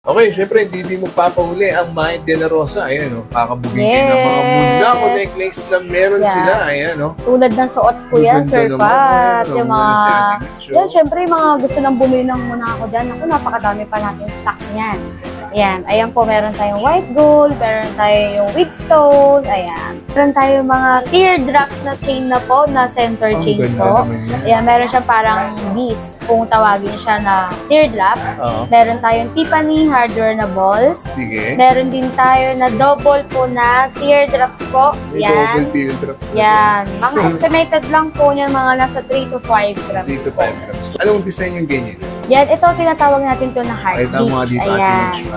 Okay, syempre, hindi magpapahuli ang Mahit de la Rosa. Ayan, no? Kakabugin din ng mga mundako necklace na meron sila. Ayan, no? Tulad ng suot ko yan, Sir Pat. Yung mga, yan, syempre, yung mga gusto nang bumili ng Monaco dyan. Ako, napakadami pa natin stock niyan. Ayan, ayan po, meron tayong white gold, meron tayong wheat stone, ayan. Meron tayong mga teardrops na chain na po, na center chain po. Ayan, meron siya parang bees, kung tawagin siya na teardrops. Meron tayong Tiffany hardware na balls. Sige. Meron din tayo na double po na teardrops po. Yan. Double teardrops. Yan. Mga estimated lang po niyan, mga nasa 3 to 5 grams. 3 to 5 grams. Anong design yung ganyan? Yan, ito tinatawag natin to na heartbeats. Ayan.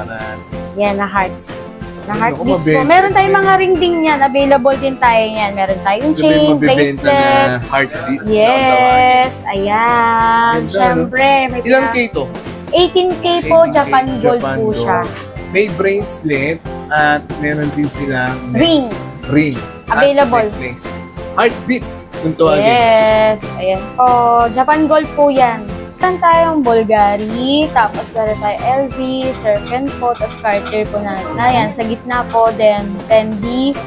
Yan, na hearts. Na heartbeats po. Meron tayong mga ring din yan. Available din tayo yan. Meron tayong chain, bracelet. Heartbeats. Yes. Ayan. Siyempre. Ilang K ito? 18K po. Japan Gold po siya. May bracelet at meron din silang ring. Available. Heartbeat. Kung tawagin. Yes. Ayan po. Japan Gold po yan. Meron tayong Bulgari, tapos meron tayong LV, Serpent po, tapos Cartier po na yan. Sa gitna po, then Fendi,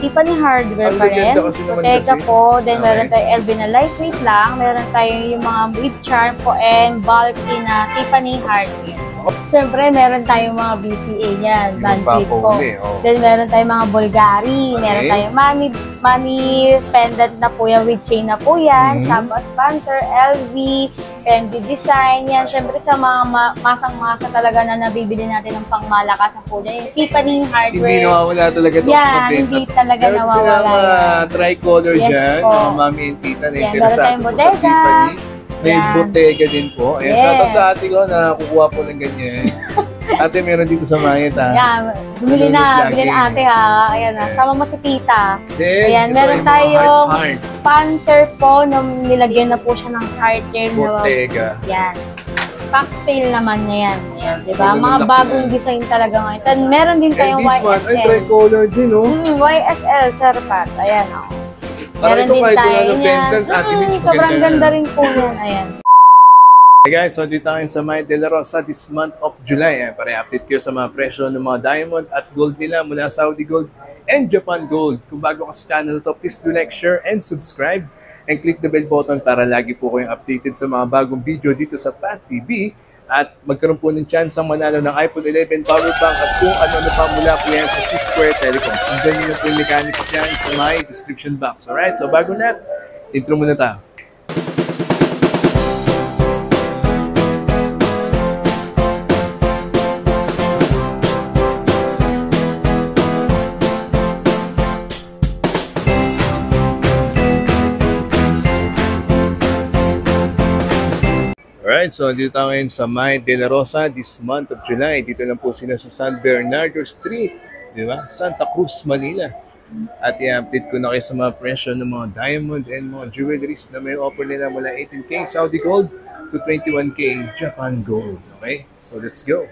Tiffany hardware pa rin. Bottega po, then meron tayong LV na lightweight lang, meron tayong yung mga with charm po, and bulky na Tiffany hardware. Siyempre, meron tayong mga BCA niyan, bandit po. Then, meron tayong mga Bulgari, meron tayong money pendant na po yan, with chain na po yan, tapos Panther, LV, Fendi design yan. Siyempre, sa mga masang-masa talaga na nabibili natin ng pangmalakasan po dyan, yung Tiffany hardware. Hindi nawawala talaga ito sa mabenta. Hindi talaga nawawala. Meron sila mga tricolor dyan, mga mami and tita na interesado po sa Tiffany. May Bottega din po. Ayan, shoutout sa ate ko na kukuha po ng ganyan. Ate, meron dito sa Mahit, ha? Yan, bumili na ate, ha? Ayan, sama mo si tita. Ayan, meron tayong Panther po, nung nilagyan na po siya ng Cartier. Bottega. Yan. Foxtail naman na yan. Ayan, diba? Mga bagong design talaga ngayon. Then, meron din tayong YSL. Ay, tricolor din, oh. YSL, Sir Pat. Ayan, oh. Meron din tayo niyan. Sobrang ganda rin po yan. Ayan. Hey guys, so dito tayo sa Mahit de la Rosa this month of July. Para update kayo sa mga presyo ng mga diamond at gold nila mula Saudi Gold and Japan Gold. Kung bago ka sa channel to, please do like, share, and subscribe. And click the bell button para lagi po kayong updated sa mga bagong video dito sa Pat TV. At magkaroon po ng chance ang manalo ng iPhone 11 power bank at kung ano pa mula po yan sa C-Square Telecom. Sundan nyo po yung mechanics dyan sa my description box. Alright, so bago na, intro muna tayo. Alright, so dito tayo ngayon sa Mahit de la Rosa this month of July. Dito lang po sila sa San Bernardo Street, di ba? Santa Cruz, Manila. At i-update ko na kayo sa mga presyo ng mga diamond and mga jewelries na may offer nila mula 18K Saudi Gold to 21K Japan Gold. Okay, so let's go.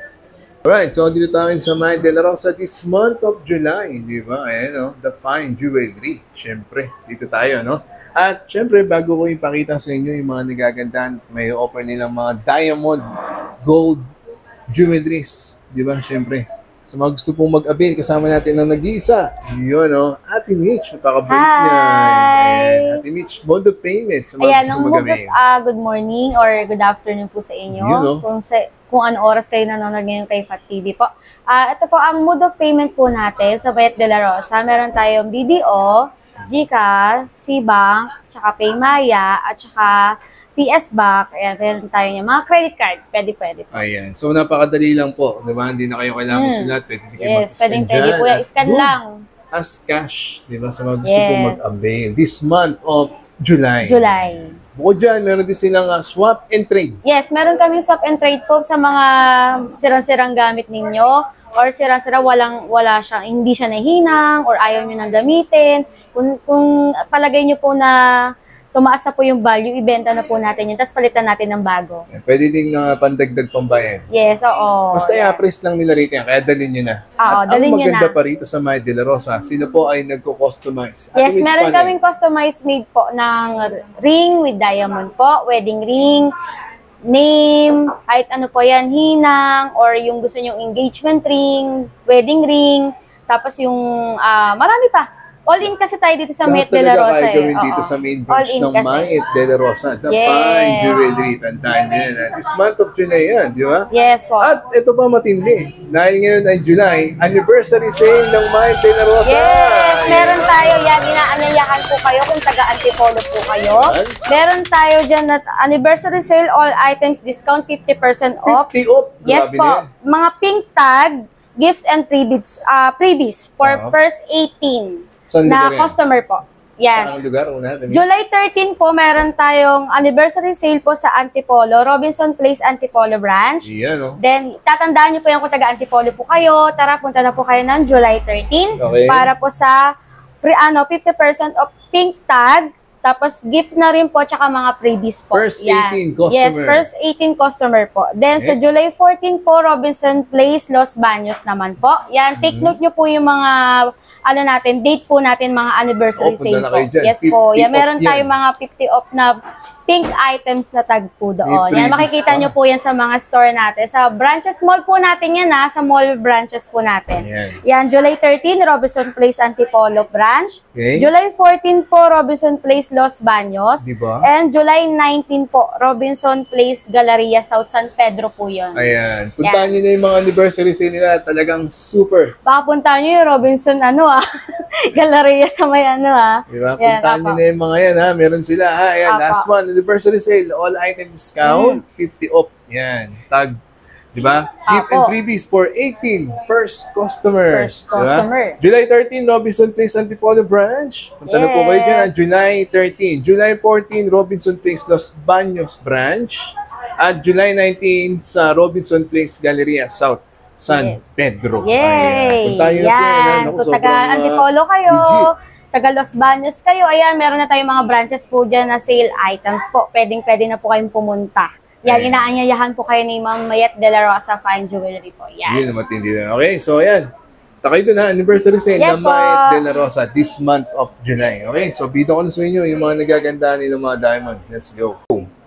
Alright, so dito tayo sa Mahit de la Rosa this month of July, di ba? Ayan, no? The fine jewelry. Siyempre, dito tayo, no? At siyempre, bago ko ipakita sa inyo yung mga nagagandahan, may offer nilang mga diamond, gold, jewelries. Di ba? Siyempre, sa mga gusto pong mag-avail, kasama natin ang nag-iisa. Yun, no? Ate Mitch, napaka-break niya. Ayan, Ate Mitch, mode of payment sa mga gusto mag-avail. Good morning or good afternoon po sa inyo. Yun, no? Kung ano oras kayo nanonood ngayon kay Fat TV po. Ito po ang mode of payment po natin sa Mahit de la Rosa. Meron tayong BDO, GCash, C-Bank, tsaka Paymaya, at tsaka PS Bank. Ayan, meron tayo niya. Mga credit card, pwede po. Ayan. So, napakadali lang po. Diba? Hindi na kayo kailangan sulat. Pwede kayo mag-scan pwede po yan. Scan lang. As cash. Diba? Sa mga gusto po mag-avail. This month of July. Bukod dyan, meron din silang swap and trade. Yes, meron kami swap and trade po sa mga sirang-sirang gamit ninyo or sirang-sira wala siya, hindi siya nahinang or ayaw nyo nang gamitin. Kung palagay nyo po na tumaas na po yung value, ibenta na po natin yun, tapos palitan natin ng bago. Pwede din pandagdag pambayan. Yes, oo. Basta i-appraise lang nila rito yan, kaya dalhin nyo na. Oo, dalhin nyo na. Ang maganda pa rito sa Mahit de la Rosa, sila po ay nagko-customize. Yes, meron kaming customized made po ng ring with diamond po, wedding ring, name, kahit ano po yan, hinang, or yung gusto nyong engagement ring, wedding ring, tapos yung marami pa. All-in kasi tayo dito sa Mayet de la Rosa. Lahat talaga gawin dito sa main branch ng Mayet de la Rosa. The Fine Jewelry. Tandaan nyo yan. This month of July yan, di ba? Yes po. At ito pa matindi. Dahil ngayon ay July, anniversary sale ng Mayet de la Rosa. Yes, meron tayo yan. Inaanyayahan po kayo kung taga-Antipolo po kayo. Meron tayo dyan na anniversary sale, all items discount 50% off. 50 off. Yes po. Mga pink tag, gifts and freebies for first 18 na customer po. Yan. Saan ang lugar? July 13 po, meron tayong anniversary sale po sa Antipolo, Robinson Place Antipolo branch. Yan, no? Then, tatandaan niyo po yung kung taga-Antipolo po kayo. Tara, punta na po kayo ng July 13 para po sa 50% of pink tag. Tapos, gift na rin po, tsaka mga freebies po. First 18 customer. Yes, first 18 customer po. Then, sa July 14 po, Robinson Place, Los Baños naman po. Yan, take note nyo po yung mga, date po natin, mga anniversary sale po. Yes po. Yan, meron tayong mga 50 off na pink items na tag po doon. Yan, makikita nyo po yan sa mga store natin. Sa branches mall po natin yan, sa mall branches po natin. Yan, July 13, Robinson Place Antipolo branch. July 14 po, Robinson Place Los Baños. Diba? And July 19 po, Robinson Place Galleria South San Pedro po yun. Ayan. Puntahan nyo na yung mga anniversary sale nila. Talagang super. Baka puntahan nyo yung Robinson Galleria sa may Diba? Puntahan nyo na yung mga yan Meron sila Ayan, last one. Anniversary sale, all item discount, 50 off. Yan, tag, di ba? Gift and freebies for 18 first customers. Customer. July 13, Robinson Place Antipolo branch. Punta na po kayo dyan. July 13. July 14, Robinson Place Los Baños branch. At July 19 sa Robinson Place Galleria South San Pedro. Yay! Punta nyo na po. Kung taga-Antipolo kayo, taga Los Baños kayo, ayan, meron na tayong mga branches po dyan na sale items po. Pwede na po kayong pumunta. Yan, inaanyayahan po kayo ni Ma'am Mayet de la Rosa Fine Jewelry po. Yan. Yun, matindi na. Okay, so ayan. Takay doon anniversary sale ng Mayet de la Rosa this month of July. Okay, so bito ko na sa inyo yung mga nagaganda nilang mga diamond. Let's go.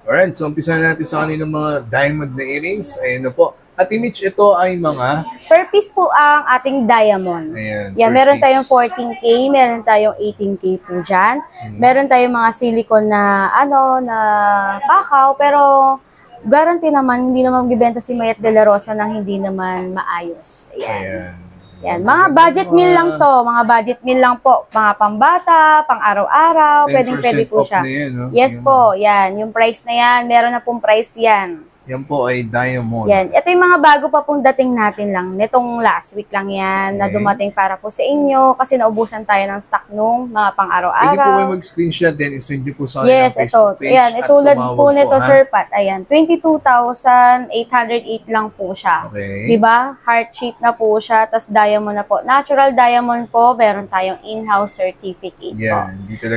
Alright, so umpisa natin sa kanilang mga diamond na earrings. Ayan na po. At Mitch, ito ay mga per piece po ang ating diamond. Ayan, yan, meron tayong 14K, meron tayong 18K po dyan. Meron tayong mga silicone na na pakaw, pero guarantee naman, hindi naman gibenta si Mayet de la Rosa nang hindi naman maayos. Ayan. Yan, mga budget meal lang to, mga budget meal lang po, mga pambata, pang araw-araw, pwede po siya. Yan, yes po, yan, yung price na yan, meron na pong price yan. Yan po ay diamond. Yan. Ito yung mga bago pa pong dating natin lang. Nitong last week lang yan na dumating para po sa inyo kasi naubusan tayo ng stock nung mga pang-araw-araw. Pwede po kayo mag-screenshot then isend nyo po sa yes, Facebook page. Ayan, itulad po nito, Sir Pat. Ayan, 22,808 lang po siya. Okay. Diba? Heart shape na po siya, tas diamond na po. Natural diamond po, meron tayong in-house certificate po.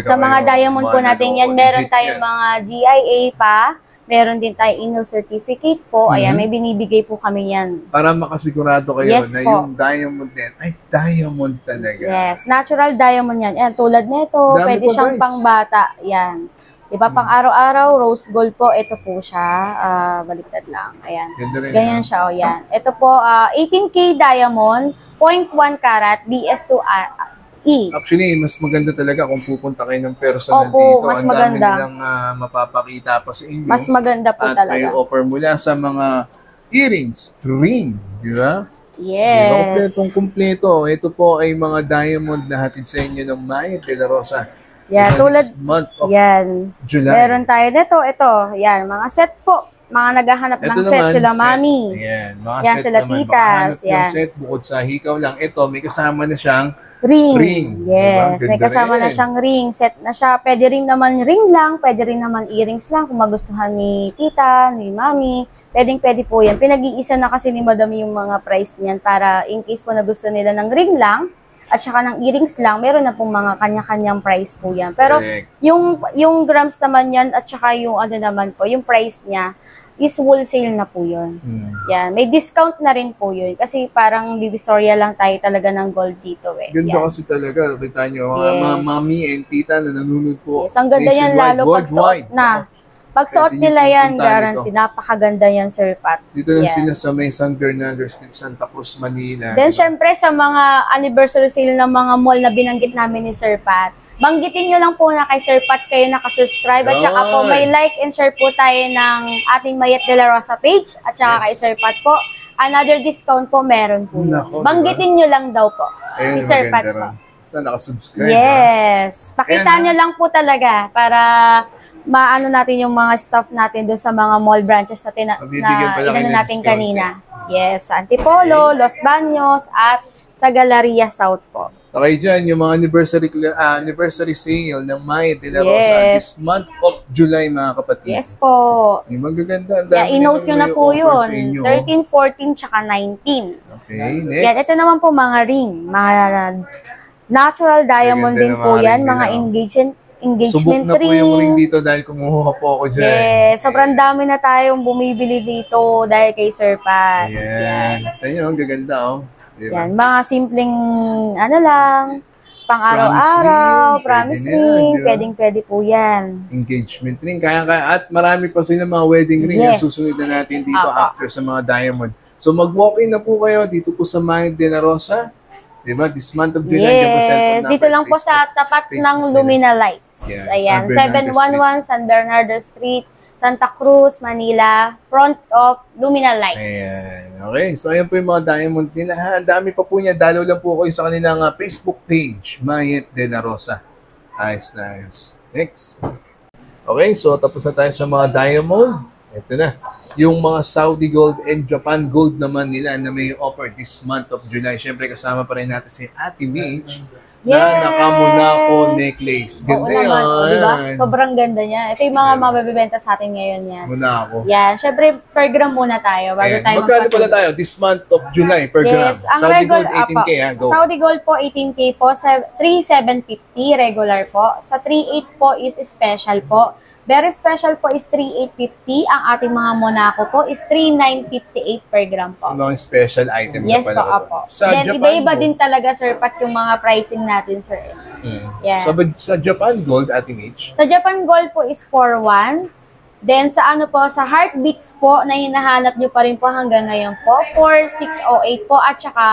Sa mga diamond po natin yan, meron tayong mga GIA pa. Meron din tayo in-house certificate po. Ayan, may binibigay po kami yan. Para makasigurado kayo na yung diamond net ay diamond talaga. Yes, natural diamond yan. Ayan, tulad nito, pwede siyang pangbata. Yan. Diba, pang araw-araw, rose gold po. Ito po siya. Baliktad lang. Ayan. Ganyan siya. O, yan. Ito po, 18K diamond, 0.1 karat, BS2R. Actually, mas maganda talaga kung pupunta kayo ng personal dito. Mas ang maganda. dami nilang mapapakita pa sa inyo. Mas maganda po at talaga. may offer mula sa mga earrings, ring, di ba? Yes. Kompleto. Ito po ay mga diamond na hatid sa inyo ng Mayet de la Rosa. Yan, tulad, month of July. Meron tayo nito, ito, yan, mga set po. Mga naghahanap ng set, sila mami. Ayan, mga yan, set sila naman. titas. Yan. Set, bukod sa hikaw lang. Ito, may kasama na siyang ring. Yes, diba? may kasama na siyang ring. Set na siya. Pwede rin naman ring lang, pwede rin naman earrings lang kung magustuhan ni tita, ni mami. Pwede po yan. Pinag-iisa na kasi ni madam yung mga price niyan para in case po na gusto nila ng ring lang at saka ng earrings lang, meron na pong mga kanya-kanyang price po yan. Pero yung grams naman yan at saka yung naman po, yung price niya is wholesale na po yun. Yan. May discount na rin po yun. Kasi parang divisoria lang tayo talaga ng gold dito eh. Ganda kasi talaga. Kita nyo, mga mami and tita na nanonood po. Yes, ang ganda yan lalo pag suot na. Pag suot Pwede nila niyo yan, pupuntahan guarantee. Napakaganda yan, Sir Pat. Dito lang Yan. sila sa may San Bernardo Street, Santa Cruz, Manila. Then, Diba? syempre, sa mga anniversary sale ng mga mall na binanggit namin ni Sir Pat, banggitin nyo lang po na kay Sir Pat kayo nakasubscribe. At saka po, may like and share po tayo ng ating Mayet de la Rosa page. At saka kay Sir Pat po, another discount po meron po. Nako, Banggitin nyo lang daw po. Ayun, Si Sir Pat maganda po. ron. Basta nakasubscribe. Yes. Pakita Ayan, nyo lang po talaga para maano natin yung mga staff natin doon sa mga mall branches natin na Mabibigyan pala kayo ng natin discount, kanina. Yes, sa Antipolo, Los Baños, at sa Galleria South po. Okay dyan, yung mga anniversary sale ng Mayet de la Rosa this month of July, mga kapatid. Yes po. Yung magaganda. Ang dami Yeah, i-note nyo nilang na po may yun. offer sa inyo. 13, 14, tsaka 19. Okay, next. Yan, ito naman po mga ring. Mga natural diamond Maganda din na po mga yan. ring Mga nila, engagement Subok na po yung ring dito dahil kumuha po ako dyan. Yes, sobrang dami na tayong bumibili dito dahil kay Sir Pat. Ayan. Ayan, ang gaganda oh. Diba? Yan, mga simpleng ano lang, pang-araw-araw, promise Pwede na yan, ring, diba? pwedeng-pwede po yan. Engagement ring. Kaya, at marami pa sila mga wedding ring na Yes. susunod na natin dito Apa. after sa mga diamond. So mag-walk-in na po kayo dito po sa Mayet de la Rosa. Diba? This month of July. dyan po, cellphone Yes, number, dito lang po sa Facebook, tapat Facebook ng nila. Lumina Lights. Yeah, Ayan, San Bernardo 711 San Bernardo Street, Santa Cruz, Manila, front of Lumina Lights. Ayan. Okay, so ayan po yung mga diamond nila. Ha, ang dami pa po niya. Dalaw lang po kayo sa kanilang Facebook page, Mayet de la Rosa. Ayos na ayos. Next. Okay, so tapos na tayo sa mga diamond. Ito na. Yung mga Saudi Gold and Japan Gold naman nila na may offer this month of July. Siyempre kasama pa rin natin si Ate Mitch na Yes! naka-Monaco necklace. Oo Ganda naman, yan. di ba? Sobrang ganda niya. Ito yung mga mabibenta sa atin ngayon yan. Monaco. Yan, syempre per gram muna tayo bago Ayan. tayo Magkano magpatuloy. pala tayo this month of July per gram? Yes, ang Saudi regular, Gold 18K ha, go. Saudi Gold po 18K po, 3,750 regular po. Sa 3,800 po is special po. Very special po is 3,850. Ang ating mga Monaco po is 3,958 per gram po. Ang mga special item Yes na po, pala. apo. Sa Then, Japan iba-iba Gold. din talaga, Sir Pat, yung mga pricing natin, sir. Yeah. Sa Japan Gold, Ate Mitch, Sa Japan Gold po is 4,1. Then, sa ano po, sa Heartbeats po, na hinahanap nyo pa rin po hanggang ngayon po, 4,608 po, at saka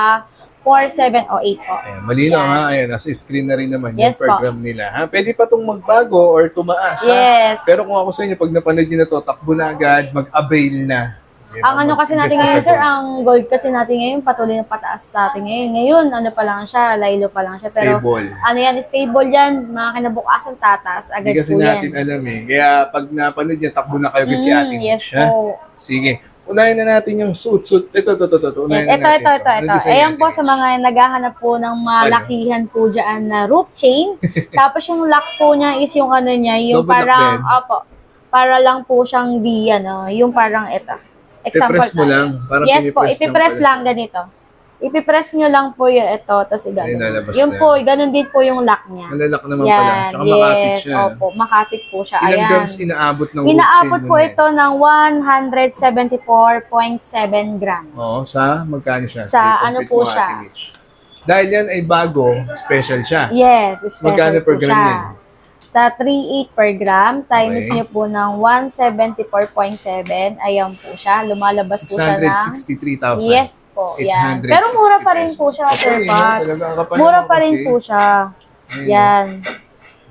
4,708 po. ayan, malinaw Yan. ha, ayan, nasa screen na rin naman Yes yung per po. gram nila. Ha? Pwede pa itong magbago or tumaas. Ha? Yes. Pero kung ako sa inyo, pag napanood nyo na to, takbo na agad, mag-avail na. Diba? Ang ano kasi natin Mag-invest na ngayon, sa sir, gold. ang gold kasi natin ngayon, patuloy na pataas natin ngayon. Ngayon, ano pa lang siya, laylo pa lang siya. Pero, Stable. ano yan, stable yan, mga kinabukasan tataas, agad Hindi kasi po natin yan. alam eh. Kaya pag napanood nyo, takbo na kayo kay Ate Yes Mitch. Ha? po. Sige. Unahin na natin yung suit. Ito. Unahin Yes, na ito. natin Ano design Ayan natin, po Mitch? sa mga naghahanap po ng malakihan po dyan na rope chain. Tapos yung lock po niya is yung ano niya, yung Double lock parang, din. opo, para lang po siyang di, ano, yung parang ito. I-press mo lang. Parang Yes po, pinipress ipipress pala. lang ganito. Ipipress nyo lang po yung ito, tapos Ayun, gano'n. lalabas Yung na. po, ganun din po yung lock niya. Malalak naman pala. Yan, Tsaka makapit yes, siya. opo, makapit po siya. Ilang Ayan. grams inaabot ng Inaabot rope po chain mo ito ng 174.7 grams. Oo, sa magkano siya? Sa Sige, ano complete po mo, siya? Ate Mitch. Dahil yan ay bago, special siya. Yes, special Magkano per po gram siya. yan? Sa 3.8 per gram, times Okay. niyo po ng 174.7, ayan po siya. Lumalabas po siya ng... 663,000. Yes po, yan. 860 Pero mura pa rin po pesos. siya, Okay, Sir no? Pat. Talaga, ang kapal Mura naman pa rin kasi. po siya. Ayun. Yan.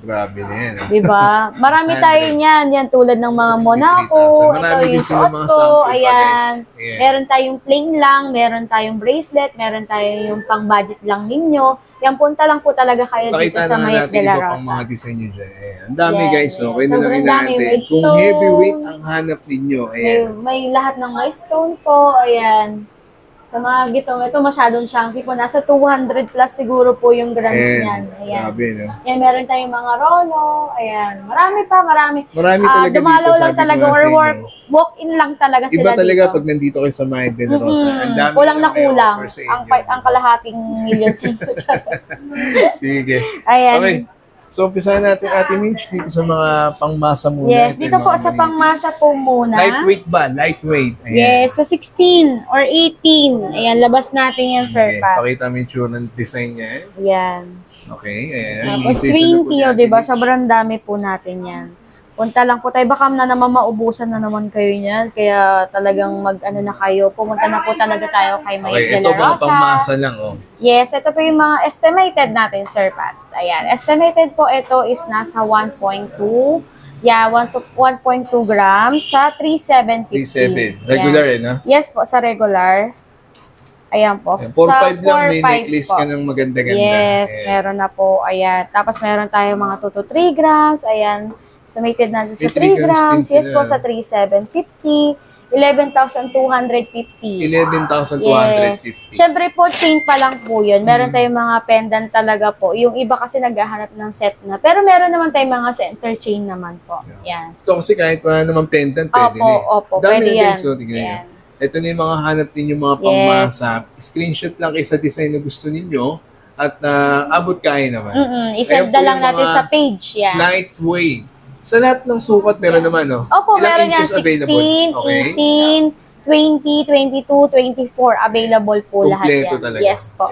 Grabe na yan. Diba? Marami 600. tayo niyan. Yan tulad ng mga 63,000. Monaco. Marami Ito din yung sila suot mga ko. sample pa, Ayan. guys. Ayan. Meron tayong plain lang. Meron tayong bracelet. Meron tayong yung pang-budget lang ninyo. Yan, punta lang po talaga kayo dito Pakita sa na Mayet natin de la iba pang Rosa. mga design nyo dyan. Ayan. Ang dami Yan, guys. yan. Okay na lang Sobrang dami. natin. With Kung stone. heavyweight ang hanap ninyo. May, Ayan. may lahat ng may stone po. Ayan. Sa mga gito, ito masyadong chunky po. Nasa 200 plus siguro po yung grams niyan. Ayan. Grabe, no? Yan, meron tayong mga rolo. Ayan. Marami pa, marami. Marami talaga Dumalaw dito, lang sabi ko talaga nga or sa inyo. walk-in lang talaga sila Iba talaga dito. pag nandito kayo sa Mayet de la Rosa. Ang dami Kulang na may kulang. offer sa Ang, inyo. ang kalahating million sa inyo. Sige. Ayan. Okay. So, umpisahan natin, Ate Mitch, dito sa mga pangmasa muna. Yes, natin, dito po mga sa manitis. pangmasa po muna. Lightweight ba? Lightweight. Ayan. Yes, sa 16 or 18. Ayan, labas natin yan, Sir Okay. Pat. Pakita mo yung tsura ng design niya. Eh. Ayan. Okay. Ayan. Tapos Isa-isa na po 20, ni o Ate diba? Mitch. Sobrang dami po natin yan. Punta lang po tayo. Baka na naman maubusan na naman kayo niyan. Kaya talagang mag-ano na kayo. Pumunta na po talaga tayo kay Mike Okay, De ito La mga Rosa. pamasa lang, oh. Yes, ito po yung mga estimated natin, Sir Pat. Ayan. Estimated po ito is nasa 1.2. Yeah, 1.2 grams sa 3,750. 3.7. Regular Yes. no? Yes po, sa regular. Ayan po. 4.5 lang, may 4.5 necklace po. ka ng maganda-ganda. Yes, Ayan. meron na po. Ayan. Tapos meron tayo mga 2 to 3 grams. Ayan. Estimated natin sa May 3 3 grams grams. din Yes sila. po, sa 3,750. 11,250. 11,250. Siyempre po, chain pa lang po yun. Meron tayong mga pendant talaga po. Yung iba kasi naghahanap ng set na. Pero meron naman tayong mga center chain naman po. Yan. Ito kasi kahit wala naman pendant, pwede Opo, na eh. opo. Dami Pwede na yan. guys, so, tignan nyo. Yan. Ito na yung mga hanap ninyo mga pangmasa. Screenshot lang kayo sa design na gusto ninyo at abot kaya naman. I-send Ayan na po lang yung natin mga sa page. Yan. Lightweight. Sa lahat ng sukat, meron naman, no? Opo, Ilang meron yan. inches 16, available? Okay. 18, 20, 22, 24. Available po lahat Kompleto yan. talaga. Yes po.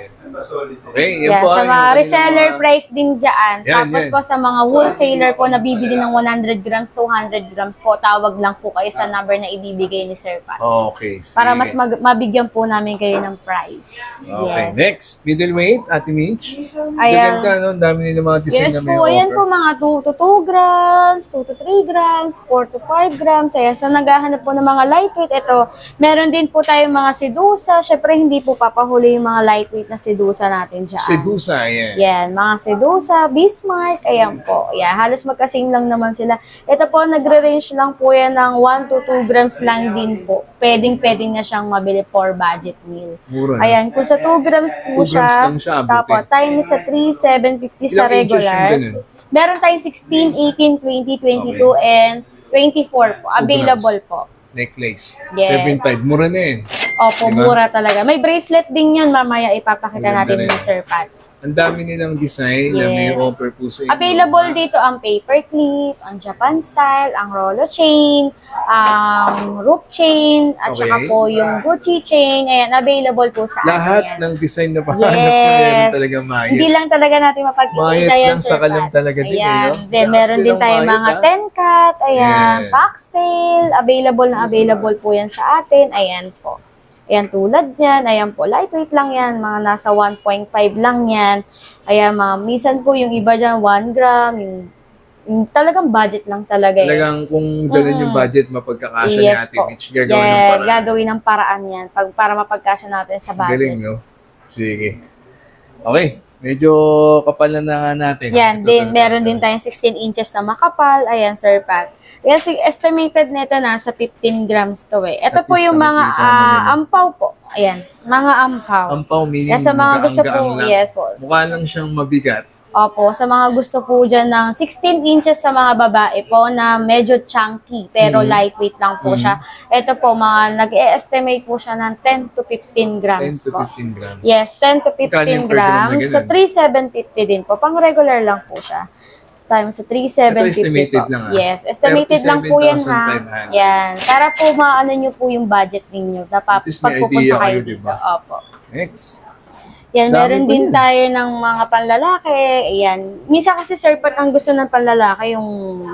Okay, yan Yeah, po. sa yung mga kanilang reseller mga- price din dyan. Yan, Tapos yan. po sa mga wholesaler po na bibili ng 100 grams, 200 grams po, tawag lang po kayo sa number na ibibigay ni Sir Pat. Okay, sige. Para mas mabigyan po namin kayo ng price. Okay, Yes. next. Middleweight, Ate Mitch. Ayan. Gaganda, no? Ang dami nila mga design Yes na may po, ayan offer. po mga 2 to 2 grams, 2 to 3 grams, 4 to 5 grams. Ayan, so naghahanap po ng mga lightweight. Ito, meron din po tayong mga sedusa. Syempre, hindi po papahuli yung mga lightweight na sedusa natin dyan. Sedusa, ayan. Yan, mga sedusa, Bismarck, ayan po. Yan, halos magkasing lang naman sila. Ito po, nagre-range lang po yan ng 1 to 2 grams lang din po. Pwedeng na siyang mabili for budget meal. Mura na. Ayan, kung sa 2 grams 2 po grams siya, lang siya, abutin. tapos time sa 3,750 sa Ilang inches yung regular. ganun? Meron tayong 16, 18, 20, 22, and 24 po. Available grams. po. Necklace. Yes. 7.5. Mura na yun. Opo, Diba? mura talaga. May bracelet din yun. Mamaya ipapakita Maganda natin rin. ni Sir Pat. Ang dami nilang design na may Yes. offer po sa inyo. Available dito ang paper clip, ang Japan style, ang Rollo chain, ang rope chain, at Okay. saka po yung Gucci chain. Ayan, available po sa atin Lahat yan. ng design na pahanap Yes. mo, meron talaga mayat. Hindi lang talaga natin mapag-isa Mayat yan, lang Sir sa kalam Pat. talaga din, Ayan. no? Then, Lakas meron din din ang tayo mayat, mga ah. 10 cut, ayan, Yeah. foxtail, available na available po yan sa atin. Ayan po. Ayan, tulad yan. Ayan po, lightweight lang yan. Mga nasa 1.5 lang yan. Ayan, mga, minsan po yung iba dyan, 1 gram, yung talagang budget lang talaga yan. Talagang kung ganun yung budget, mapagkakasya ni Yes Ate po. Mitch, gagawin ng Yeah, paraan. gagawin ng paraan yan para mapagkasya natin sa budget. Galing, no? Sige. Okay. Medyo kapal na nga natin. Ito Yan, din, talaga. meron din tayong 16 inches na makapal. Ayan, Sir Pat. Yes, estimated nito nasa 15 grams to eh. Ito At po least yung mga nakikita mo na yun. ampaw po. Ayan, mga ampaw. Ampaw, meaning Yes, sa mga gusto po, magaang-gaang lang. yes po. Mukha lang siyang mabigat. Opo, sa mga gusto po dyan ng 16 inches sa mga babae po na medyo chunky pero lightweight lang po siya. Ito po, mga nag-estimate po siya ng 10 to 15 grams 10 to po. 15 grams. Yes, 10 to Magkano 15 yung per gram na grams. ganun? Sa 3,750 din po. Pang regular lang po siya. Times sa 3,750 Ito estimated po. lang, ah. Yes, estimated lang po yan ha. 37,500. Yan. Para po maano nyo po yung budget ninyo. At least may idea Pagpupunta kayo, kayo di dito. ba? Opo. Next. Yan, Dami meron pa din yan. tayo ng mga panlalaki. Ayan. Minsan kasi Sir Pat, ang gusto ng panlalaki, yung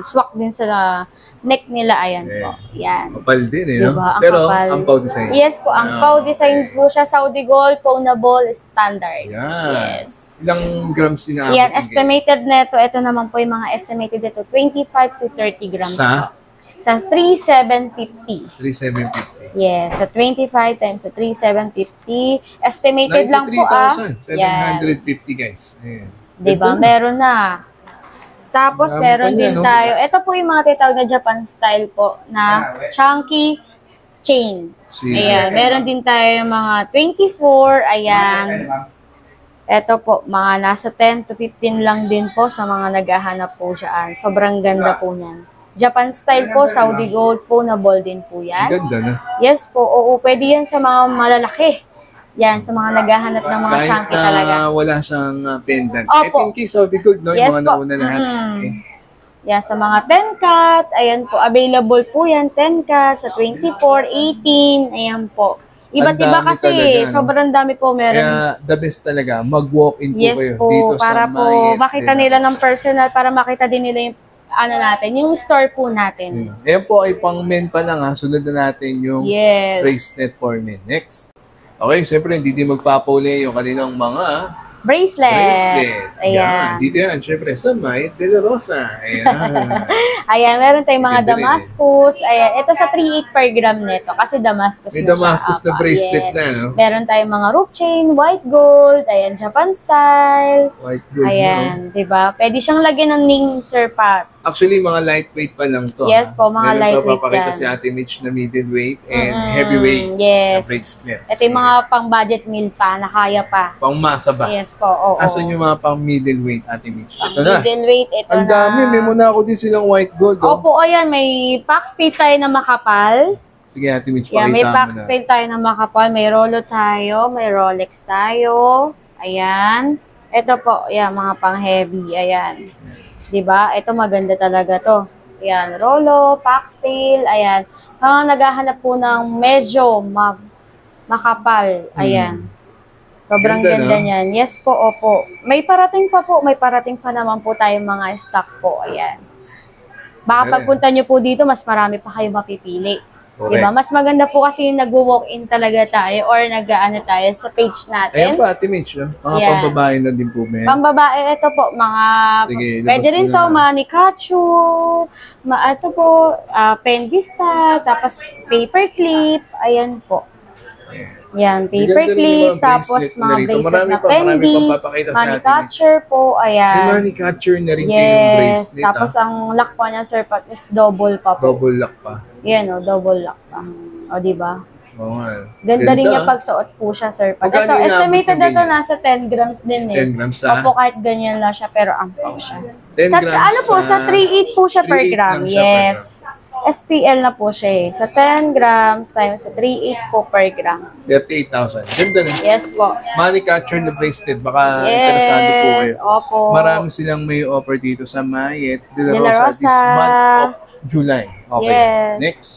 swak din sa neck nila. Ayan po. Yan. Kapal din eh, no? Diba? Ang Pero, kapal. ampaw design. Yes po, ang pau design po siya, Saudi Gold, Pawnable, Standard. Yan. Yes. Ilang grams inaabot? Yan, yung estimated neto, ito naman po yung mga estimated dito, 25 to 30 grams Sa? po. Sa 3,750. 3,750. Yes, sa 25 times sa 3,750. Estimated lang po 93,750 guys. Ayan. Diba? Ito na. Meron na. Tapos Dami meron pa niya, din no? tayo. Ito po yung mga tinatawag na Japan style po na chunky chain. Sige. Ayan, meron din tayo yung mga 24. Ayan. Ito po, mga nasa 10 to 15 lang din po sa mga naghahanap po dyan. Sobrang ganda po niyan. Japan style po, Saudi Gold po, na ball din po Ang yan. ganda na. Yes po, oo, pwede yan sa mga malalaki. Yan, sa mga naghahanap ng mga Kahit chunky na talaga. wala siyang pendant. Opo. Ito yung Saudi Gold, no? Yes Yung mga po. nauna lahat. Okay. Yan, sa mga 10 cut, ayan po, available po yan, 10 cut, sa 24, 18, ayan po. Iba't Ang iba dami kasi, talaga, no? sobrang dami po meron. Kaya the best talaga, mag-walk-in po Yes kayo po, dito para sa po Mayet makita de la nila ng Rosa. personal, para makita din nila yung ano natin, yung store po natin. Ayan po ay pang men pa lang ha. Sunod na natin yung Yes. bracelet for men. Next. Okay, siyempre hindi din magpapauli yung kanilang mga bracelet. Ayan. Dito yan, syempre, sa May De La Rosa. Ayan. Ayan, meron tayong mga Ganda rin Damascus. Ayan, ito sa 3.8 per gram nito kasi Damascus May na Damascus siya. na bracelet Yes. na, no? Meron tayong mga rope chain, white gold, ayan, Japan style. White gold, no? Ayan, di ba? Pwede siyang lagyan ng ning sir Pat. Actually, mga lightweight pa lang to. Yes ha? po, mga Meron lightweight pa papakita yan. si Ate Mitch na middleweight and heavyweight Yes. na bracelet. Ito yung mga pang-budget meal pa, na kaya pa. Pangmasa ba? Yes po, oo. Asan yung mga pang middleweight, Ate Mitch? Ito na. Middleweight, ito Ang na. dami. May muna ako din silang white gold. Oh. Opo, ayan, may pack stay tayo na makapal. Sige, Ate Mitch, Yeah, pakita may mo pack na. stay tayo na makapal. May Rolo tayo, may Rolex tayo. Ayan. Ito po, ayan, mga pang-heavy. Ayan. Diba? Ito maganda talaga to. Ayan, Rolo, Paxtail, ayan. Mga naghahanap po ng medyo makapal. Ayan. Sobrang Ganda, ganda no? niyan. Yes po, opo. May parating pa po. May parating pa naman po tayong mga stock po. Ayan. Baka pagpunta nyo po dito, mas marami pa kayo mapipili. Correct. Diba? Mas maganda po kasi yung nag-walk-in talaga tayo or nag-ano tayo sa page natin. Ayan pa, Ate Mitch. Oh. Mga Yan. pambabae na din po, men. Pambabae, ito po, mga, Sige, pwede labas rin mo to, na. mga Nikachu, ito po, pendista, tapos paperclip, ayan po. Yan, paperclip, tapos mga bracelet na pendi, money catcher po, May ayan. money catcher na rin kayong bracelet. Tapos ang lock pa niya, sir, Pat, is double pa po. Double lock pa. Yan, o, double lock pa. O, diba? Oo nga. Ganda rin niya pag suot po siya, sir. Pat. Magkano Ito, inaabot estimated ng na ito, ganyan? nasa 10 grams din eh. 10 grams ha? Opo, kahit ganyan lang siya, pero ampaw siya. 10 Sa, grams ano po, sa 3.8 po siya per 3.8 gram. lang siya per Yes. SPL na po siya eh. Sa 10 grams times sa 3.8 po per gram. 38,000. Ganda na. Yes po. Money catcher na bracelet. Baka Yes. interesado po kayo. Opo. Marami silang may offer dito sa Mayet De La De La Rosa this Rosa. month of July. Okay. Yes. Next.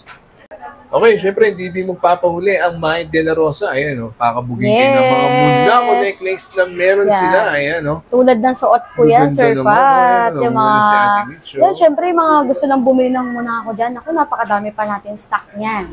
Okay, syempre, hindi magpapahuli ang Mayet De La Rosa. Ayan, oh, kakabugin kayo ng mga Mundako necklace na meron Yeah. sila. Ayan, oh. Tulad ng suot po yan, Maganda Sir naman, Pat. oh. Yung Muna mga... si Ate Mitch, oh. Yan, syempre, yung mga gusto lang bumili ng muna ako dyan. Ako, napakadami pa natin stock niyan.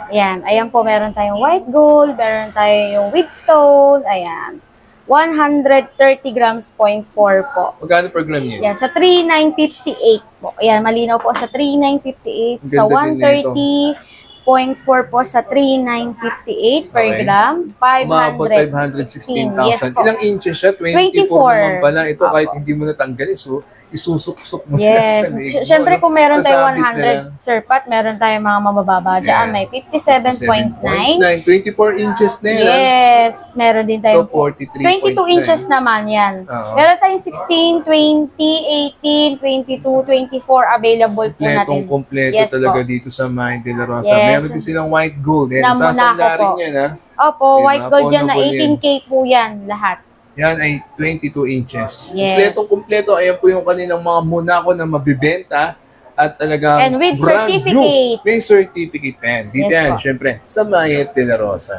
Ayan. Ayan po, meron tayong white gold, meron tayong wheatstone. Ayan. 130 grams, 0.4 po. Magkano per gram niya? Yan, sa 3,958 po. Ayan, malinaw po sa 3,958. Sa Ang ganda din 130.4 po sa 3,958 per Okay. gram. Umabot 516. 516,000. Yes po. Ilang inches siya? 24 naman pala. Ito kahit hindi mo natanggalin. So, isusuk-suk mo na Yes. sa leg mo, Siyempre, no? kung meron tayong Sasabit na lang. 100, Sir Pat, meron tayong mga mabababa dyan. Yeah. May 57.9. 24 inches na yan. Yes. Meron din Ito, tayong 43.9. 22 inches naman yan. Oo. Meron tayong 16, 20, 18, 22, 24 available po natin. Kompletong-kompleto Yes talaga po. dito sa Mayet De La Rosa. Yes. Meron din silang white gold. Na Sasangga Monaco rin po. yan, ha? Opo, Yan, white gold yan na affordable yan. 18K po yan lahat. Yan ay 22 inches. Yes. Kompletong-kompleto. Ayan po yung kanilang mga Monaco na mabibenta at talagang And with brand certificate. new. May certificate pa yan. Dito Yes yan, po. syempre, sa Mayet De La Rosa.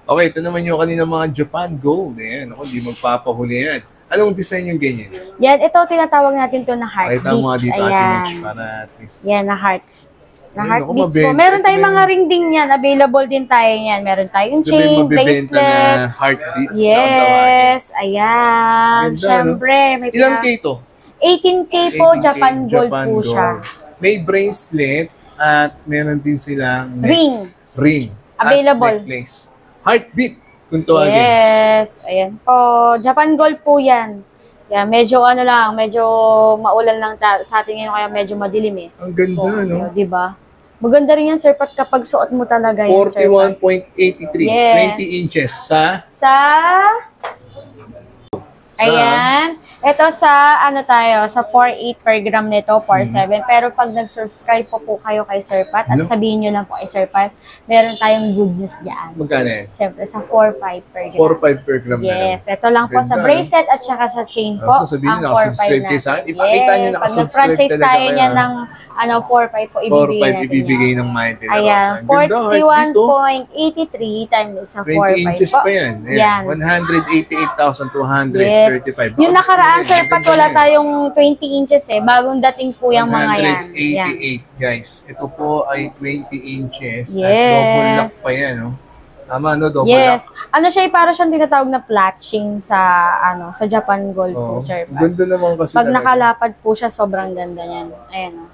Okay, ito naman yung kanilang mga Japan Gold. Ayan, ako, di magpapahuli yan. Anong design yung ganyan? Yan, ito tinatawag natin to na heart Pakita mo nga beats. dito, Ate Ayan. Mitch, para at least. Yan, na hearts. Na Ayun, heart ako, beats po. mabenta. Meron tayong mga ring din yan. Available din tayo yan. Meron tayong Ito ba yung chain, mabibenta bracelet. na heartbeats na ang tawagin? Yes, ayan. Ganda, Siyempre. May Ilang K to? 18K po, 18K, Japan Gold po Gold. siya. May bracelet at meron din silang Ring. at Available. necklace. Heartbeat, kung tawagin. Yes, ayan po. Japan Gold po yan. Kaya medyo ano lang, medyo maulan lang sa atin ngayon kaya medyo madilim eh. Ang ganda, Oo, no? di ba? Maganda rin yan, Sir Pat, kapag suot mo talaga yan, Sir Pat. 41.83. Yes. 20 inches sa... Ayan. Ito sa, ano tayo, sa 4.8 per gram nito, 4.7. Pero pag nag-subscribe po kayo kay Sir Pat, at Ano? sabihin nyo lang po kay Sir Pat, meron tayong good news dyan. Magkano yan? Siyempre, sa 4.5 per gram. 4.5 per gram na lang. Yes, ito lang po sa Ganda, bracelet at saka sa chain po. So, sabihin nyo, nakasubscribe kayo sa akin. Ipakita nyo, Pag nakasubscribe nag-franchise talaga tayo kayo, niyan ha? ng 4.5 po, ibibigay 4.5 natin ibibigay yan. ng Mayet De La Ayan, Rosa. Ang ganda, heartbeat, oh. 41.83 times sa 20 4.5 inches po. pa yan. Yan. Ayan. 188,235. Yes. Yung nakaraan Sir Pat, wala tayong 20 inches eh. Bagong dating po yung mga yan. 188 guys. Ito po ay 20 inches. Yes. At double lock pa yan, no? Tama, no? Double Yes. lock. Ano siya, para siyang tinatawag na platching sa sa Japan Gold po, Sir Pat. Ganda naman kasi Pag talaga. nakalapad po siya, sobrang ganda niyan. Ayan, o.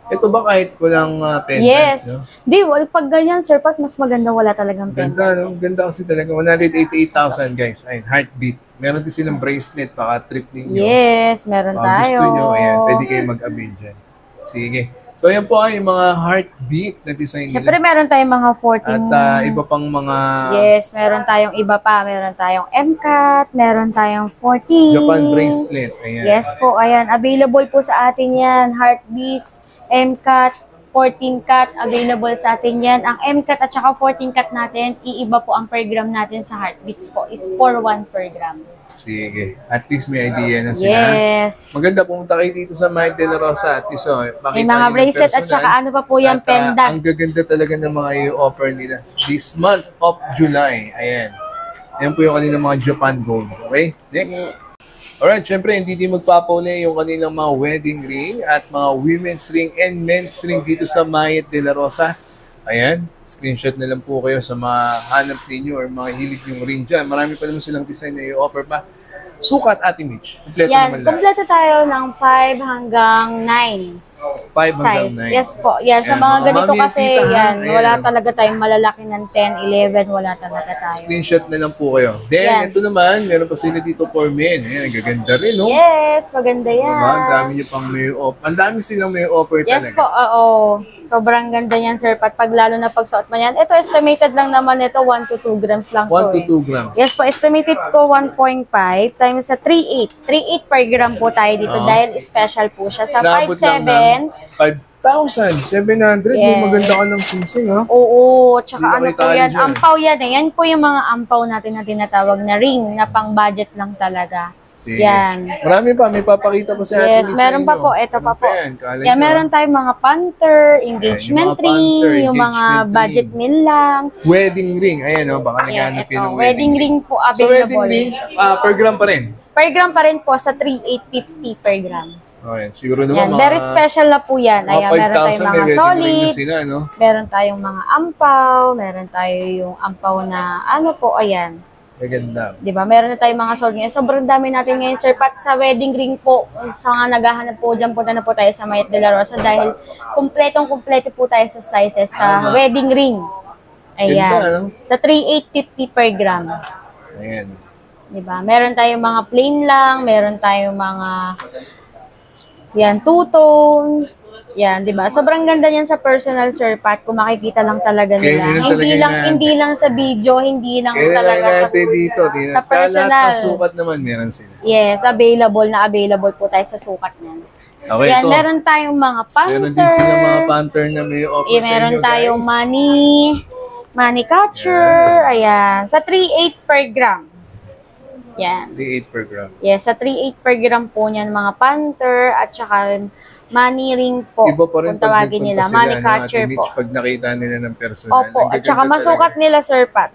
Ito ba kahit walang pendant, Yes. no? Di, pag ganyan, Sir Pat, mas maganda wala talagang pendant. Ganda, no? Ganda kasi talaga. 188,000 guys. Ayun, heartbeat. Meron din silang bracelet, baka trip ninyo. Yes, meron tayo. Gusto nyo, ayan, pwede kayo mag-avail dyan. Sige. So, yan po ay yung mga heartbeat na design nila. Siyempre, meron tayong mga 14. At iba pang mga Yes, meron tayong iba pa. Meron tayong MCAT, meron tayong 14. Japan bracelet. Ayan. Yes po, ayan. Available po sa atin yan. Heartbeats, MCAT, 14-cat, available sa atin yan. Ang MCAT at saka 14-cat natin, iiba po ang per gram natin sa heartbeats po, is 4-1 per gram. Sige. At least may idea na sila. Yes. Maganda, pumunta kayo dito sa Mike De La Rosa. At least, May mga bracelet at saka ano pa po yung pendant. Ang gaganda talaga ng mga i-offer nila. This month of July. Ayan. Ayan po yung kanilang mga Japan Gold. Okay? Next. Alright, syempre, hindi din magpapaulit yung kanilang mga wedding ring at mga women's ring and men's ring dito sa Mayet De La Rosa. Ayan, screenshot na lang po kayo sa mga hanap ninyo or mga hilig yung ring dyan. Marami pa naman silang design na i-offer pa. Sukat, Ate Mitch. Kompleto naman Yan, lahat. kompleto tayo ng 5 hanggang 9. 5 hanggang Size. 9. Yes po. Yan, sa Ayan, mga mga ganito mami and kasi, tita, ha? yan, Ayan. wala talaga tayong malalaki ng 10, 11, wala talaga tayo. Screenshot na lang po kayo. Then, Yan. ito naman, meron pa sila dito for men. Ayan, ang gaganda rin, no? Yes, maganda yan. Diba? Ang dami nyo pang may offer. Ang dami silang may offer Yes talaga. po, oo. Sobrang ganda niyan, Sir Pat. Pag lalo na pagsuot mo yan. Ito, estimated lang naman ito, 1 to 2 grams lang 1 po to 2 grams. Yes po, estimated ko 1.5 times sa 3.8. 3.8 per gram po tayo dito dahil special po siya. Sa Naabot lang ng 5.7, 5,700. May Yes. maganda ka ng singsing, ha? oo, tsaka Hindi na ano may po tali yan, dyan. ampaw yan eh. Yan po yung mga ampaw natin na tinatawag na ring na pang budget lang talaga. Sige. Yan. Marami pa. May papakita pa sa atin. Yes, meron pa po. Ito pa po. Kala Yan, nyo, meron tayong mga panther, engagement yung mga panther, ring, yung mga engagement budget ring. meal lang. Wedding ring. Ayan, no? Baka Yan, naghanap ito. yun ng Wedding ring po Sa wedding available. ring, per gram pa rin. Per gram pa rin po sa 3,850 per gram. Okay. Siguro naman Yan, very special na po yan. Ayan, meron tayong mga may wedding ring na solid, sila, no? meron tayong mga ampaw, meron tayo yung ampaw na ano po, ayan. Maganda. Di ba? Meron na tayong mga solid ngayon. Sobrang dami natin ngayon, Sir Pat, sa wedding ring po. Sa mga naghahanap po dyan, punta na po tayo sa Mayet De La Rosa dahil kumpletong-kumpleto po tayo sa sizes sa wedding ring. Ayan. Ganda, no? Sa 3,850 per gram. Ayan. Di ba? Meron tayong mga plain lang, meron tayong mga yan, two-tone. Yan, di ba? Sobrang ganda niyan sa personal, Sir Pat, kung makikita lang talaga Kaya nila. hindi lang talaga Hindi lang sa video, hindi lang Kaya talaga sa natin dito. sa personal. Lahat ng sukat naman meron sila. Yes, available po tayo sa sukat niyan. Okay, Yan, ito. meron tayong mga panther. Meron din sila mga panther na may offer sa Meron inyo, tayong guys. money catcher. Ayan, sa 3,800 per gram. Yan. 3,800 per gram. Yes, sa 3,800 per gram po niyan, mga panther at saka money ring po. Iba pa rin Kung tawagin nila, money catcher po. Pag nakita nila ng personal. Opo, Ang at saka gaganda masukat talaga. nila, Sir Pat.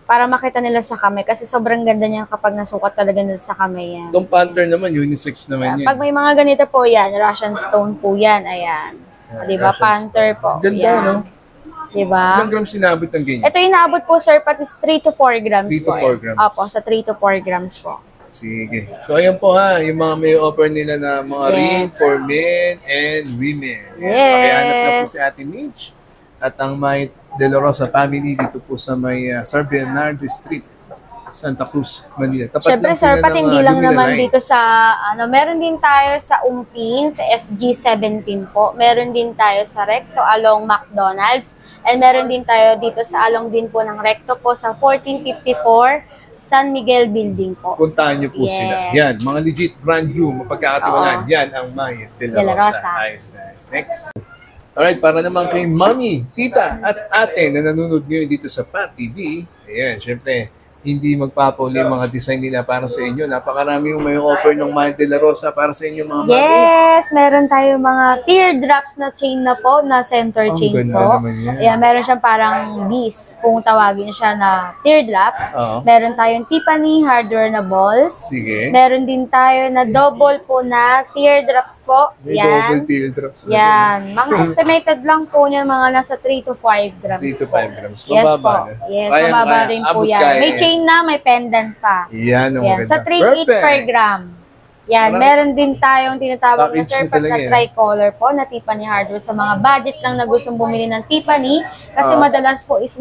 Para makita nila sa kamay. Kasi sobrang ganda niya kapag nasukat talaga nila sa kamay yan. Itong panther naman, unisex naman yan. Pag may mga ganito po yan, Russian stone po yan. Ayan. Ayan, Diba? Russian Panther stone. po. Ganda, Yan. no? Diba? Ilang grams sinabot ng ganyan? Ito yung naabot po, Sir Pat, is 3 to 4 grams 3 to po. 4 yan. grams. Opo, sa 3 to 4 grams po. Sige. So, ayan po ha, yung mga may offer nila na mga Yes. ring for men and women. Yes. Pakihanap na po si Ate Mitch at ang may De La Rosa family dito po sa may San Bernardo Street, Santa Cruz, Manila. Tapat Siyempre, lang Sir sila Pat, ng, hindi lang Lumina naman Lights. dito sa, meron din tayo sa Umpin, sa SG17 po. Meron din tayo sa Recto along McDonald's. And meron din tayo dito sa along din po ng Recto po sa 1454 San Miguel Building po. Puntahan niyo po Yes. sila. Yan, mga legit brand new, mapagkakatiwalaan. Yan ang Mayet De De La La Rosa. Rosa. Nice, nice. Next. Alright, para naman kay Mami, Tita at Ate na nanonood ngayon dito sa Pat TV. Ayan, syempre, hindi magpapauli yung mga design nila para sa inyo. Napakarami yung may offer ng Maya de la Rosa para sa inyo mga mami. Yes, meron tayo mga teardrops na chain na po, na center Ang chain ganda po. naman yan. Ayan, meron siyang parang bees, kung tawagin siya na teardrops. Oo. Meron tayong Tiffany hardware na balls. Sige. Meron din tayo na double po na teardrops po. May Yan. double teardrops na. Yan. Mga estimated lang po niyan, mga nasa 3 to 5 grams 3 to po. 5 grams. Yes po. Mababa na. Yes, Kaya, mababa kaya. rin po Abot yan. kaya May yan. chain na, may pendant pa. Yan, ang Yan, maganda. sa 3.8 per gram. Yan, Parang- meron din tayong tinatawag na Package surplus talaga na yan. tricolor po na Tiffany hardware sa mga budget lang na gustong bumili ng Tiffany. Kasi Oo. madalas po is,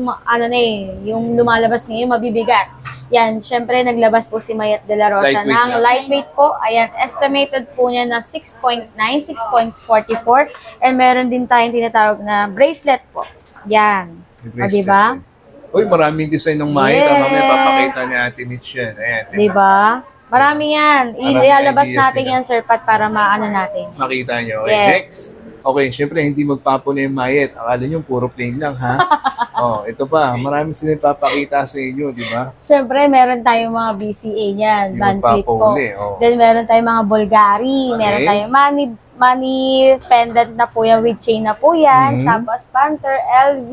yung lumalabas ngayon, mabibigat. Yan, syempre naglabas po si Mayet de la Rosa Lightweight ng na. lightweight po. Ayan, estimated po niya na 6.9, 6.44. And meron din tayong tinatawag na bracelet po. Yan. O, diba? Uy, maraming design ng Maya. Yes. Mamaya papakita ni Ate Mitch yan. Ayan, Diba? Marami yan. Maraming Ilalabas ideas natin sila. yan, Sir Pat, para maano natin. Makita nyo. Okay, Yes. next. Okay, syempre hindi magpapuna yung Mayet. Akala nyo puro plain lang, ha? Oh, ito pa. Marami silang papakita sa inyo, di ba? Siyempre, meron tayong mga BCA niyan, Hindi band clip po. magpapauli, oh. Then, meron tayong mga Bulgari, meron Okay. tayong money pendant na po yan, with chain na po yan, Mhm. tapos Panther, LV,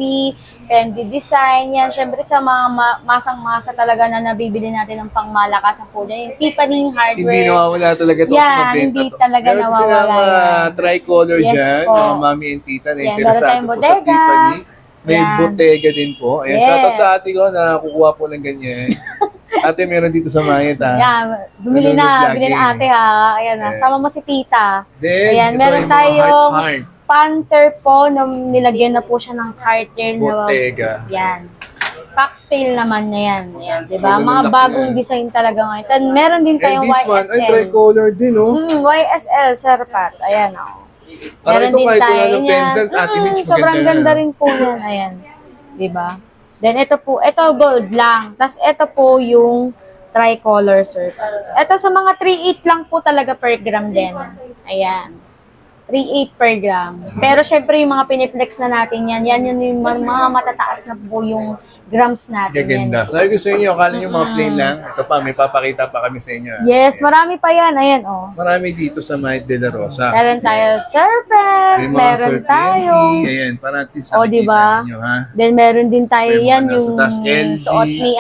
Fendi design, yan. Siyempre, sa mga masang-masa talaga na nabibili natin ng pangmalakasan po dyan, yung Tiffany hardware. Hindi nawawala talaga ito Yan, sa mga benta hindi to. talaga Meron nawawala silang mga yan. tricolor Yes dyan, po. mga mami and tita na Yan, meron interesado tayong po sa bodega. Tiffany. May Yan. bottega din po. Ayan, Yes. shoutout sa ate ko na kukuha po ng ganyan. Ate, meron dito sa Mayet, ha? Yan, bumili Nanonood na, bili na lagi. ate ha. Ayan na, Ayan. sama mo si tita. Then, Ayan, ito meron yung mga tayong heart. Panther po, na nilagyan na po siya ng cartier na Bottega. yan. Foxtail naman na yan. Ayan, diba? Magandang Mga laki bagong yan. design talaga ngayon. Then, meron din And tayong this one, ay YSL. tricolor din, oh. YSL, Sir Pat. Ayan, o. Parang Meron ito din kahit tayo wala ng yan. pendant, Ate Mitch, Sobrang maganda ganda na. rin po yan. Ayan. Diba? Then, ito po, ito gold lang. Tapos, ito po yung tricolor, Sir Pat. Ito sa mga 3.8 lang po talaga per gram din. Ayan. 3.8 per gram. Pero syempre yung mga piniplex na natin yan, yan yung mga matataas na po yung grams natin. Gaganda. Yan. Sabi ko sa inyo, akala nyo mga plain lang. Ito pa, may papakita pa kami sa inyo. ha? Yes, marami pa yan. Ayan, oh. Marami dito sa Mayet de la Rosa. Meron tayo serpent, May mga meron serpenti. tayo. Ayan, para at least O, nakikita diba? ninyo, ha? Then meron din tayo May mga yan, nasa yung taas, LV. suot ni,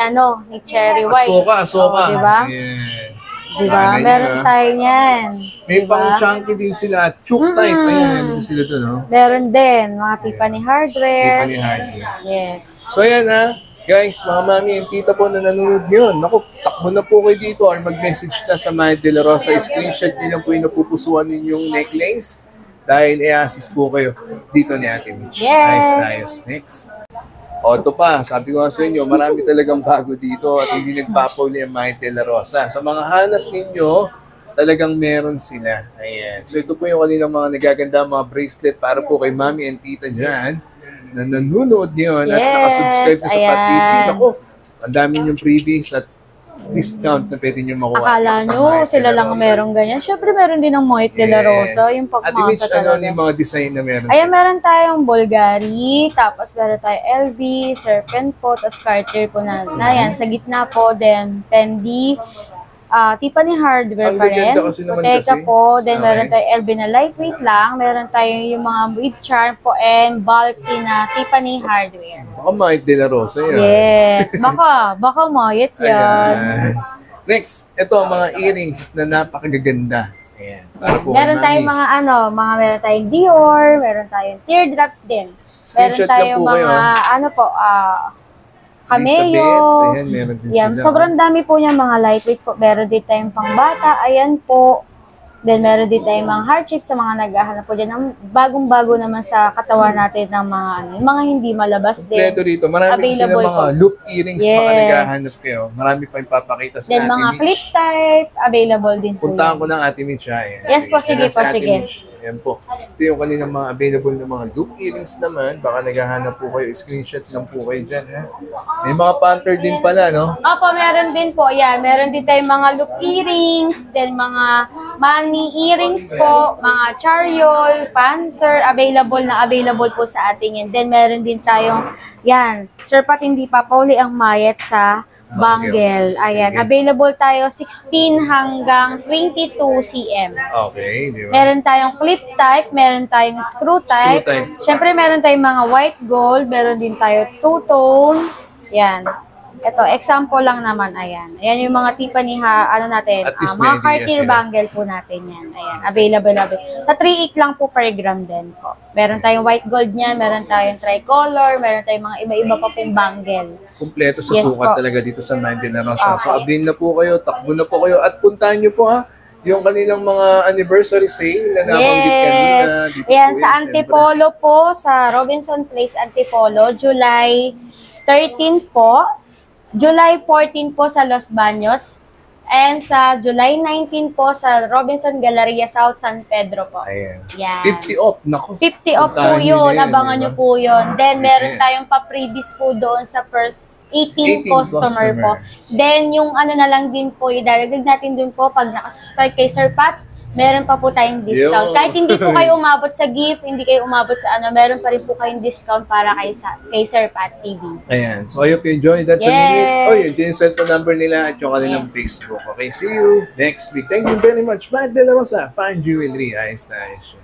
ni Cherry White. Asoka. O, diba? Ayan. Diba? Bagay Meron nyo, ha? tayo yan. May Diba? pang chunky din sila. Chook type. Ayan, meron sila doon, no? Meron din, mga Tiffany hardware. Tiffany hardware. Yes. So, ayan, ha? Guys, mga mami and tita po na nanonood ngayon, naku, takbo na po kayo dito or mag-message na sa Mayet de la Rosa. Screenshot nyo lang po yung napupusuan ninyong necklace dahil i-assist po kayo dito ni Ate Mitch. Yes. Nice. Next. O, ito pa, sabi ko nga sa inyo, marami talagang bago dito at hindi nagpapauli ang Mayet de la Rosa. Sa mga hanap ninyo, talagang meron sila. Ayan. So, ito po yung kanilang mga nagaganda, mga bracelet para po kay mami and tita dyan na nanonood ngayon at Yes, nakasubscribe na sa Pat TV. ayan. Naku, ang dami yung freebies at discount na pwede nyo makuha. Akala sa nyo, Mayet de sila la lang Rosa. merong ganyan. Siyempre, meron din ng Mayet de la Rosa. Yung Ate Mitch, pagmasa ano talaga. yung mga design na meron Ayan, sila? meron tayong Bulgari, tapos meron tayong LV, Serpent po, tapos Cartier po na yan. Sa gitna po, then Fendi, Tiffany hardware Ang pa rin. gaganda kasi naman Bottega kasi. po, then Okay. meron tayong LV na lightweight lang, meron tayong yung mga with charm po, and bulky na Tiffany hardware. Baka Mayet de la Rosa yun. Yes, baka Mayet yan. Ayan. Next, ito ang mga earrings na napakagaganda. Ayan. Para po kay Meron tayong Mami. mga meron tayong Dior, meron tayong teardrops din. Meron Screenshot lang tayong po kayo. Cameo. Elizabeth, ayan, meron din Yan, sila. sobrang dami po niya mga lightweight po. Meron din tayong pangbata, ayan po. Then meron din tayong mga heart shapes sa mga naghahanap po dyan. Ang bagong-bago naman sa katawan natin ng mga yung mga hindi malabas Kompleto din. dito. Marami sila Available mga po. loop earrings Yes. mga naghahanap kayo. Marami pa ipapakita sa Then Ate mga Mitch. clip type, available din po Puntahan yan. ko ng Ate Mitch, ha? Ayan. Yes po, sige Ayan si po, Ate sige. Mitch. Ayan po. Ito yung kanilang mga available na mga loop earrings naman. Baka naghahanap po kayo. Screenshot lang po kayo dyan, ha? May mga panther din pala, no? Opo, meron din po. Yan, meron din tayong mga loop earrings, then mga money earrings po, mga chariol, panther, available po sa ating yan. Then meron din tayong, yan, Sir Pat, hindi pa pauli ang Mayet sa bangle. Ayan. Sige. Available tayo 16 hanggang 22 cm. Okay, di ba? Meron tayong clip type, meron tayong screw type. Screw type. Siyempre, meron tayong mga white gold, meron din tayo two-tone. Yan. Ito, example lang naman, ayan. Ayan yung mga tipa ni natin, At least mga may idea Cartier sila. bangle po natin yan. Ayan, available. Sa 3.8 lang po per gram din po. Meron tayong white gold niyan, meron tayong tricolor, meron tayong mga iba-iba pa pong bangle. Kumpleto sa Yes sukat po. talaga dito sa Mind de la Rosa. So, Okay. abin na po kayo, takbo na po kayo, at puntahan nyo po ha, yung kanilang mga anniversary sale na nabanggit kanina. Dito Ayan, po sa yun, Antipolo po, sa Robinson Place, Antipolo, July 13 po, July 14 po sa Los Baños, and sa July 19 po sa Robinson Galleria South, San Pedro po. Ayan. Yan. 50 off, nako. 50 off po Puntahan nyo yun, na yan, abangan di nyo ba? po yun. Then, meron Okay. tayong pa-previous po doon sa first 18 18 customer po. customers. Then, yung ano na lang din po, idaragdag natin dun po, pag nakasubscribe kay Sir Pat, meron pa po tayong discount. Yo. Kahit hindi po kayo umabot sa gift, hindi kayo umabot sa ano, meron pa rin po kayong discount para kay Sir Pat TV. Ayan. So, I hope you enjoy. That's a Yes. minute. Oh, yun yung cellphone number nila at yung kanilang Yes. Facebook. Okay, see you next week. Thank you very much. Mind de la Rosa, Fine Jewelry. Ayos na ayos yun.